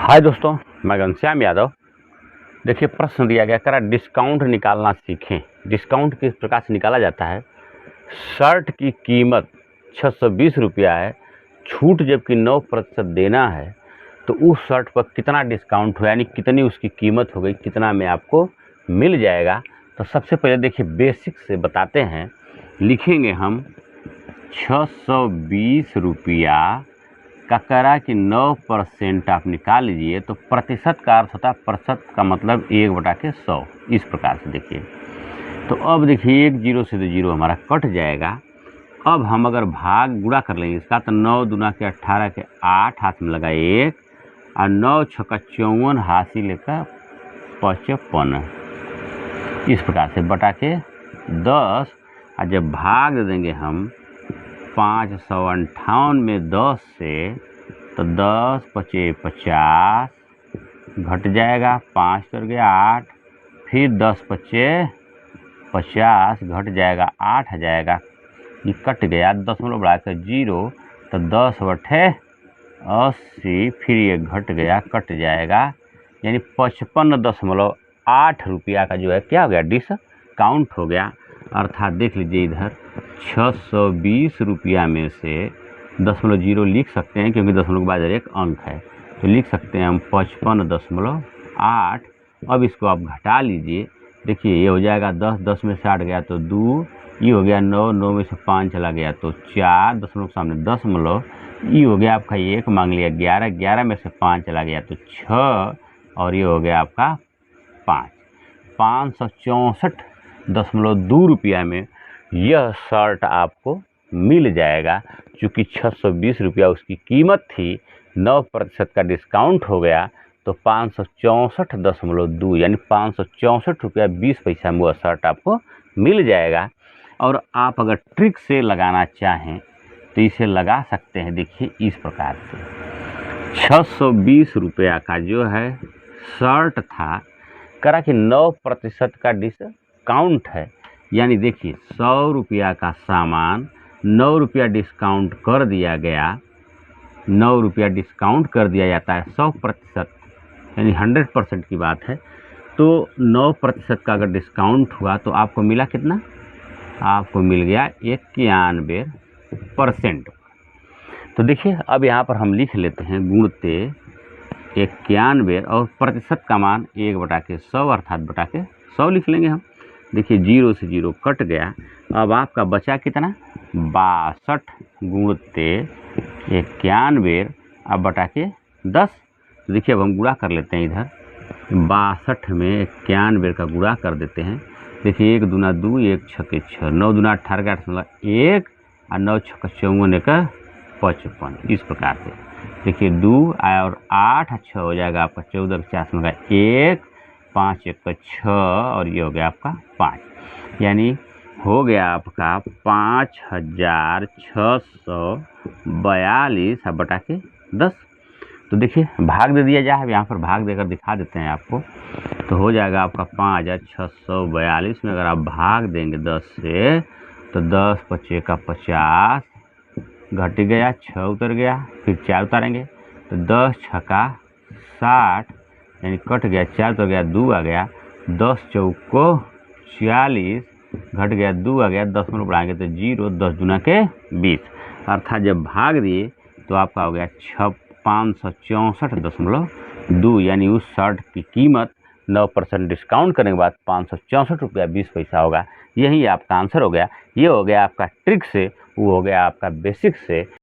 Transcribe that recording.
हाय दोस्तों, मैं घनश्याम यादव। देखिए, प्रश्न दिया गया करा डिस्काउंट निकालना सीखें। डिस्काउंट किस प्रकार से निकाला जाता है। शर्ट की कीमत 620 रुपया है, छूट जबकि 9% देना है, तो उस शर्ट पर कितना डिस्काउंट हो, यानी कितनी उसकी कीमत हो गई, कितना में आपको मिल जाएगा। तो सबसे पहले देखिए बेसिक से बताते हैं। लिखेंगे हम 620 रुपया का करा कि 9% आप निकाल लीजिए, तो प्रतिशत का अर्थ होता है, प्रतिशत का मतलब 1/100। इस प्रकार से देखिए, तो अब देखिए 1 0 से तो 0 हमारा कट जाएगा। अब हम अगर भाग गुणा कर लेंगे इसका, तो 9 दूना के 18 के 8 हाथ में लगा 1 और 9 छक्का 54 हासिल लेकर 55। इस प्रकार से बटा के 10, और जब भाग दे देंगे हम 558 में 10 से, तो 10 पचे 50 घट जाएगा, 5 कर गया 8, फिर 10 पचे 50 घट जाएगा, 8 आ जाएगा, ये कट गया, दशमलव बढ़ाकर 0, तो 10/80, फिर ये घट गया, कट जाएगा, यानी 55.8 रुपया का जो है क्या हो गया, डिस्काउंट हो गया। अर्थात देख लीजिए इधर 620 रुपया में से 0.0 लिख सकते हैं, क्योंकि दशमलव के बाद एक अंक है, तो लिख सकते हैं हम 55.8। अब इसको आप घटा लीजिए, देखिए ये हो जाएगा 10, 10 में से 8 गया तो 2, ये हो गया 9, 9 में से 5 चला गया तो 4, दशमलव के सामने दशमलव, ये हो गया आपका 1 मांग लिया, 11, 11 में से 5 चला गया तो 6, और ये हो गया आपका 5। 564.2 रुपया में यह शर्ट आपको मिल जाएगा। चूँकि 620 रुपया उसकी कीमत थी, 9% का डिस्काउंट हो गया, तो 564.2 यानी 564 रुपया 20 पैसा में वह शर्ट आपको मिल जाएगा। और आप अगर ट्रिक से लगाना चाहें तो इसे लगा सकते हैं। देखिए इस प्रकार से 620 रुपया का जो है शर्ट था, करा कि 9% का डिस्काउंट है, यानी देखिए 100 रुपया का सामान 9 रुपया डिस्काउंट कर दिया गया, 9 रुपया डिस्काउंट कर दिया जाता है 100%, यानी 100% की बात है। तो 9% का अगर डिस्काउंट हुआ तो आपको मिला कितना, आपको मिल गया 91%। तो देखिए अब यहाँ पर हम लिख लेते हैं गुणते 91 और प्रतिशत का मान 1/100 अर्थात बटा के 100 लिख लेंगे हम। देखिए 0 से 0 कट गया, अब आपका बचा कितना, 62 गुणते 91 अब बटा के 10। तो देखिए अब हम गुणा कर लेते हैं, इधर 62 में 91 का गुणा कर देते हैं। देखिए 1 दूना 2, 1 छक्के 6, 9 दूना 18 का 8 मतलब 1 और 9 छक्का 54 का 55। इस प्रकार से देखिए 2 और 8 6 हो जाएगा आपका 14 के 50 में 1, 5 1 का 6, और ये हो गया आपका 5, यानी हो गया आपका 5642 बटा के 10। तो देखिए भाग दे दिया जाए, यहाँ पर भाग देकर दिखा देते हैं आपको, तो हो जाएगा आपका 5642 में अगर आप भाग देंगे 10 से, तो 10 पचे का 50 घट गया, 6 उतर गया, फिर 4 उतारेंगे तो 10 छक्का 60, यानी कट गया, 4 उतर गया, 2 आ गया, 10 चौको 40 घट गया, 2 आ गया, दशमलव बढ़ाएंगे तो 0, 10 दूना के 20, अर्थात जब भाग दिए तो आपका हो गया 564.2, यानी उस शर्ट की कीमत 9% डिस्काउंट करने के बाद 564 रुपया 20 पैसा होगा। यही आपका आंसर हो गया। ये हो गया आपका ट्रिक से, वो हो गया आपका बेसिक से।